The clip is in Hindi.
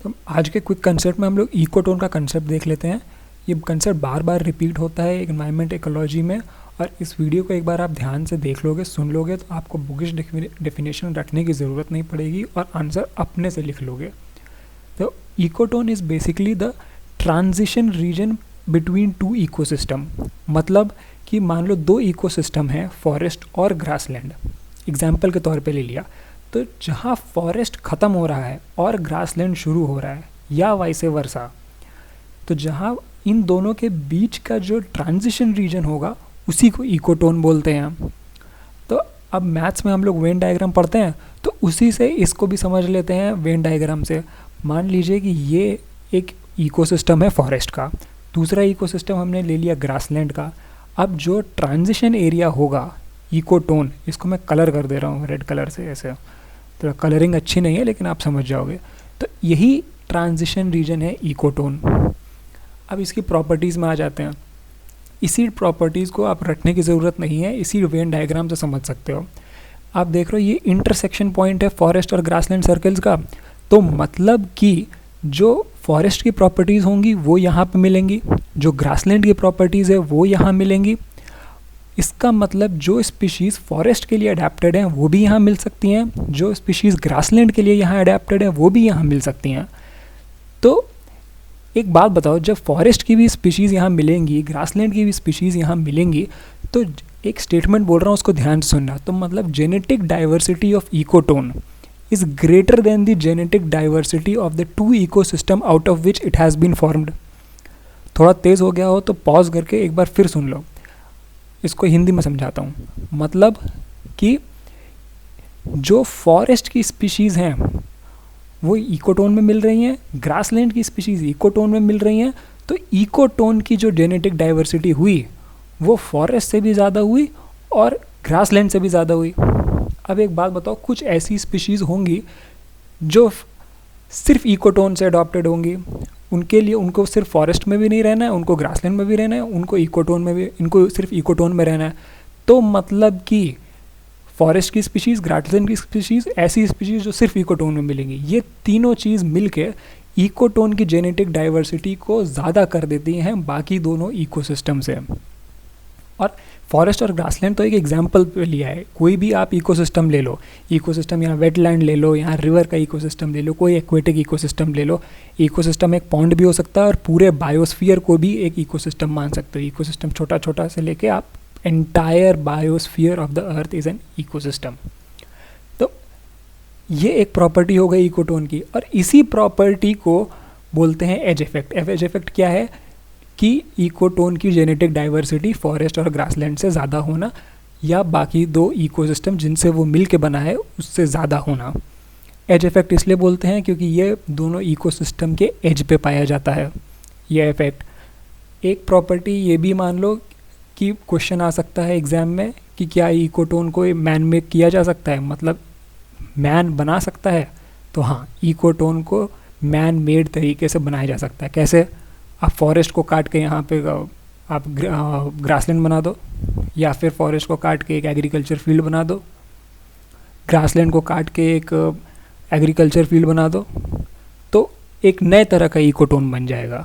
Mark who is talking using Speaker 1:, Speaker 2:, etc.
Speaker 1: तो आज के क्विक कंसेप्ट में हम लोग इकोटोन का कंसेप्ट देख लेते हैं। ये कंसेप्ट बार बार रिपीट होता है एनवायरनमेंट इकोलॉजी में, और इस वीडियो को एक बार आप ध्यान से देख लोगे, सुन लोगे, तो आपको बुकिश डेफिनेशन रखने की ज़रूरत नहीं पड़ेगी और आंसर अपने से लिख लोगे। तो ecotone is basically the transition region between two ecosystem. मतलब कि मान लो दो इकोसिस्टम हैं, फॉरेस्ट और ग्रासलैंड, एग्जाम्पल के तौर पे ले लिया। तो जहाँ फॉरेस्ट ख़त्म हो रहा है और ग्रासलैंड शुरू हो रहा है, या वाइसे वर्सा, तो जहाँ इन दोनों के बीच का जो ट्रांजिशन रीजन होगा उसी को इकोटोन बोलते हैं। तो अब मैथ्स में हम लोग वेन डायग्राम पढ़ते हैं, तो उसी से इसको भी समझ लेते हैं वेन डायग्राम से। मान लीजिए कि ये एक इकोसिस्टम है फॉरेस्ट का, दूसरा इकोसिस्टम हमने ले लिया ग्रासलैंड का। अब जो ट्रांजिशन एरिया होगा इकोटोन, इसको मैं कलर कर दे रहा हूँ रेड कलर से, ऐसे तो कलरिंग अच्छी नहीं है लेकिन आप समझ जाओगे। तो यही ट्रांजिशन रीजन है इकोटोन। अब इसकी प्रॉपर्टीज़ में आ जाते हैं। इसी प्रॉपर्टीज़ को आप रटने की ज़रूरत नहीं है, इसी वेन डायग्राम से समझ सकते हो। आप देख रहे हो ये इंटरसेक्शन पॉइंट है फॉरेस्ट और ग्रासलैंड सर्कल्स का। तो मतलब कि जो फॉरेस्ट की प्रॉपर्टीज़ होंगी वो यहाँ पे मिलेंगी, जो ग्रासलैंड की प्रॉपर्टीज़ है वो यहाँ मिलेंगी। इसका मतलब जो स्पीशीज़ फॉरेस्ट के लिए अडेप्टेड हैं वो भी यहाँ मिल सकती हैं, जो स्पीशीज़ ग्रासलैंड के लिए यहाँ अडेप्टेड हैं वो भी यहाँ मिल सकती हैं। तो एक बात बताओ, जब फॉरेस्ट की भी स्पीशीज़ यहाँ मिलेंगी, ग्रासलैंड की भी स्पीशीज़ यहाँ मिलेंगी, तो एक स्टेटमेंट बोल रहा हूँ उसको ध्यान से सुनना। तो मतलब genetic diversity of ecotone is greater than the genetic diversity of the two ecosystem out of which it has been formed. थोड़ा तेज़ हो गया हो तो पॉज करके एक बार फिर सुन लो, इसको हिंदी में समझाता हूँ। मतलब कि जो फॉरेस्ट की स्पीशीज़ हैं वो इकोटोन में मिल रही हैं, ग्रासलैंड की स्पीशीज़ इकोटोन में मिल रही हैं। तो इकोटोन की जो जेनेटिक डाइवर्सिटी हुई वो फॉरेस्ट से भी ज़्यादा हुई और ग्रासलैंड से भी ज़्यादा हुई। अब एक बात बताओ, कुछ ऐसी स्पीशीज़ होंगी जो सिर्फ इकोटोन से अडॉप्टेड होंगी, उनके लिए उनको सिर्फ फॉरेस्ट में भी नहीं रहना है, उनको ग्रासलैंड में भी रहना है, उनको इकोटोन में भी, इनको सिर्फ इकोटोन में रहना है। तो मतलब कि फॉरेस्ट की स्पीशीज़, ग्रासलैंड की स्पीशीज़, ऐसी स्पीशीज़ जो सिर्फ इकोटोन में मिलेंगी, ये तीनों चीज़ मिलके इकोटोन की जेनेटिक डाइवर्सिटी को ज़्यादा कर देती हैं बाकी दोनों इकोसिस्टम से। और फॉरेस्ट और ग्रासलैंड तो एक एग्जाम्पल पे लिया है, कोई भी आप इकोसिस्टम ले लो, इकोसिस्टम यहाँ वेटलैंड ले लो, यहाँ रिवर का इकोसिस्टम ले लो, कोई एक्वेटिक इकोसिस्टम ले लो। इकोसिस्टम एक पॉन्ड भी हो सकता है और पूरे बायोस्फीयर को भी एक इकोसिस्टम मान सकते हो। इकोसिस्टम छोटा छोटा से लेके आप entire biosphere of the earth is an ecosystem. तो ये एक प्रॉपर्टी हो गई इकोटोन की, और इसी प्रॉपर्टी को बोलते हैं एज इफेक्ट। एज इफेक्ट क्या है कि इकोटोन की जेनेटिक डाइवर्सिटी फॉरेस्ट और ग्रासलैंड से ज़्यादा होना, या बाकी दो इकोसिस्टम जिनसे वो मिल के बना है उससे ज़्यादा होना। एज इफेक्ट इसलिए बोलते हैं क्योंकि ये दोनों इकोसिस्टम के एज पे पाया जाता है ये इफेक्ट। एक प्रॉपर्टी ये भी मान लो कि क्वेश्चन आ सकता है एग्ज़ाम में कि क्या इकोटोन को मैन मेक किया जा सकता है, मतलब मैन बना सकता है। तो हाँ, इकोटोन को मैन मेड तरीके से बनाया जा सकता है। कैसे? आप फॉरेस्ट को काट के यहाँ पे आप ग्रासलैंड बना दो, या फिर फॉरेस्ट को काट के एक एग्रीकल्चर फील्ड बना दो, ग्रासलैंड को काट के एक एग्रीकल्चर फील्ड बना दो, तो एक नए तरह का इकोटोन बन जाएगा।